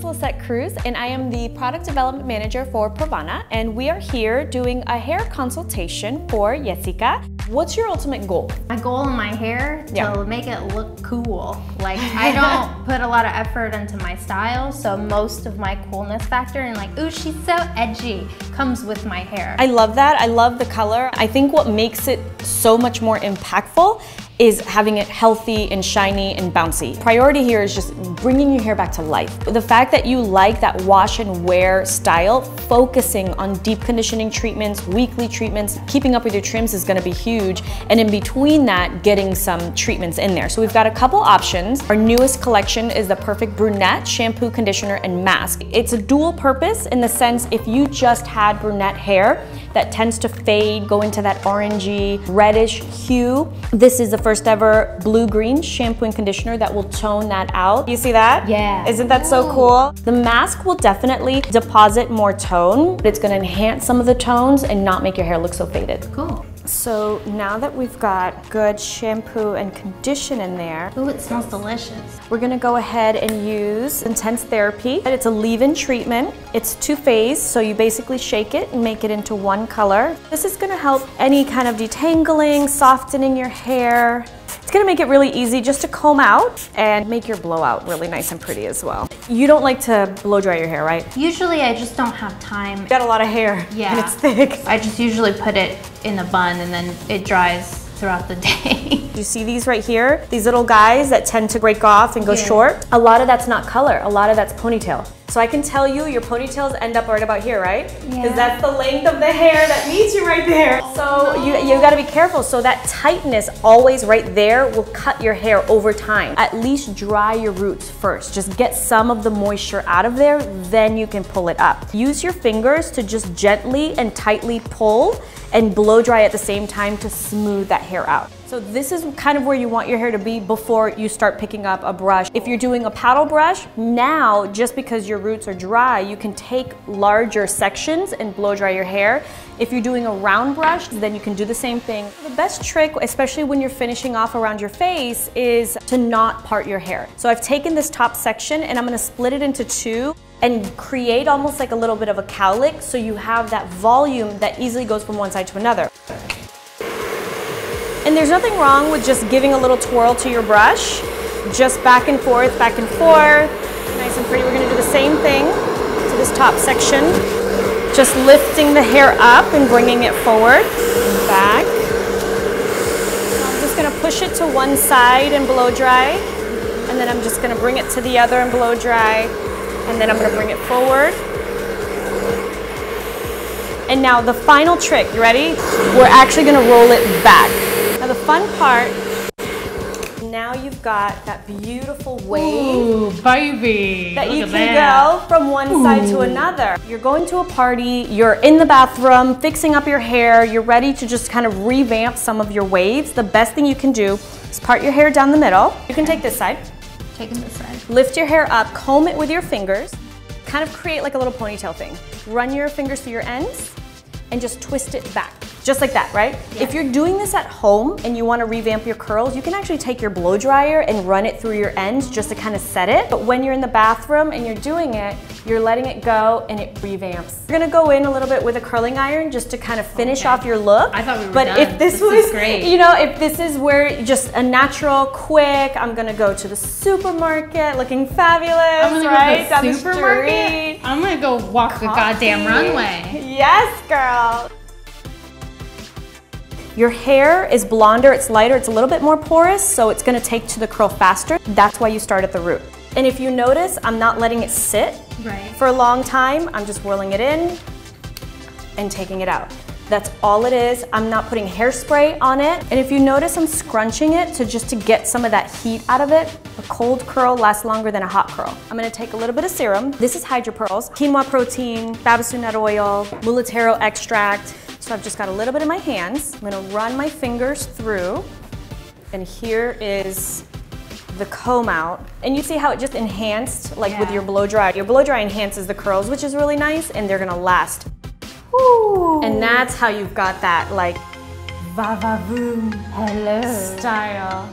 Lissette Cruz, and I am the Product Development Manager for Pravana, and we are here doing a hair consultation for Jessica. What's your ultimate goal? My goal in my hair to make it look cool. Like, I don't put a lot of effort into my style, so most of my coolness factor and like, ooh, she's so edgy, comes with my hair. I love that. I love the color. I think what makes it so much more impactful is having it healthy and shiny and bouncy. Priority here is just bringing your hair back to life. The fact that you like that wash and wear style, focusing on deep conditioning treatments, weekly treatments, keeping up with your trims is gonna be huge. And in between that, getting some treatments in there. So we've got a couple options. Our newest collection is the Perfect Brunette Shampoo, Conditioner, and Mask. It's a dual purpose in the sense if you just had brunette hair that tends to fade, go into that orangey, reddish hue, this is the first ever blue-green shampoo and conditioner that will tone that out. You see that? Yeah. Isn't that so cool? The mask will definitely deposit more tone, but it's gonna enhance some of the tones and not make your hair look so faded. Cool. So now that we've got good shampoo and condition in there, ooh, it smells delicious. we're gonna go ahead and use Intense Therapy. It's a leave-in treatment. It's two-phase, so you basically shake it and make it into one color. This is gonna help any kind of detangling, softening your hair. It's gonna make it really easy just to comb out and make your blowout really nice and pretty as well. You don't like to blow dry your hair, right? Usually I just don't have time. You got a lot of hair and it's thick. I just usually put it in a bun and then it dries throughout the day. You see these right here? These little guys that tend to break off and go short? A lot of that's not color, a lot of that's ponytail. So I can tell you your ponytails end up right about here, right? Because that's the length of the hair that meets you right there. So you gotta be careful. So that tightness always right there will cut your hair over time. At least dry your roots first. Just get some of the moisture out of there, then you can pull it up. Use your fingers to just gently and tightly pull and blow dry at the same time to smooth that hair out. So this is kind of where you want your hair to be before you start picking up a brush. If you're doing a paddle brush, now just because your roots are dry, you can take larger sections and blow dry your hair. If you're doing a round brush, then you can do the same thing. The best trick, especially when you're finishing off around your face, is to not part your hair. So I've taken this top section and I'm gonna split it into two and create almost like a little bit of a cowlick so you have that volume that easily goes from one side to another. And there's nothing wrong with just giving a little twirl to your brush. Just back and forth, back and forth. Nice and pretty. We're gonna do the same thing to this top section. Just lifting the hair up and bringing it forward and back. So I'm just gonna push it to one side and blow dry. And then I'm just gonna bring it to the other and blow dry. And then I'm gonna bring it forward. And now the final trick, you ready? We're actually gonna roll it back. Now the fun part, now you've got that beautiful wave baby. that you can go from one side to another. You're going to a party, you're in the bathroom, fixing up your hair, you're ready to just kind of revamp some of your waves. The best thing you can do is part your hair down the middle. You can take this side. Taking this side. Lift your hair up, comb it with your fingers, kind of create like a little ponytail thing. Run your fingers through your ends and just twist it back. Just like that, right? Yeah. If you're doing this at home and you want to revamp your curls, you can actually take your blow dryer and run it through your ends just to kind of set it. But when you're in the bathroom and you're doing it, you're letting it go and it revamps. You're gonna go in a little bit with a curling iron just to kind of finish off your look. I thought we were but done. If this is great. You know, if this is where just a natural, quick, I'm gonna go to the supermarket looking fabulous, I'm gonna right? go to the supermarket. I'm gonna go walk the goddamn runway. Yes, girl. Your hair is blonder, it's lighter, it's a little bit more porous, so it's gonna take to the curl faster. That's why you start at the root. And if you notice, I'm not letting it sit for a long time. I'm just whirling it in and taking it out. That's all it is. I'm not putting hairspray on it. And if you notice, I'm scrunching it just to get some of that heat out of it. A cold curl lasts longer than a hot curl. I'm gonna take a little bit of serum. This is Hydro Pearls, quinoa protein, babasu nut oil, mulatero extract. So I've just got a little bit in my hands. I'm gonna run my fingers through, and here is the comb out. And you see how it just enhanced, like with your blow dry. Your blow dry enhances the curls, which is really nice, and they're gonna last. Woo. And that's how you've got that like va-va-voom hello style.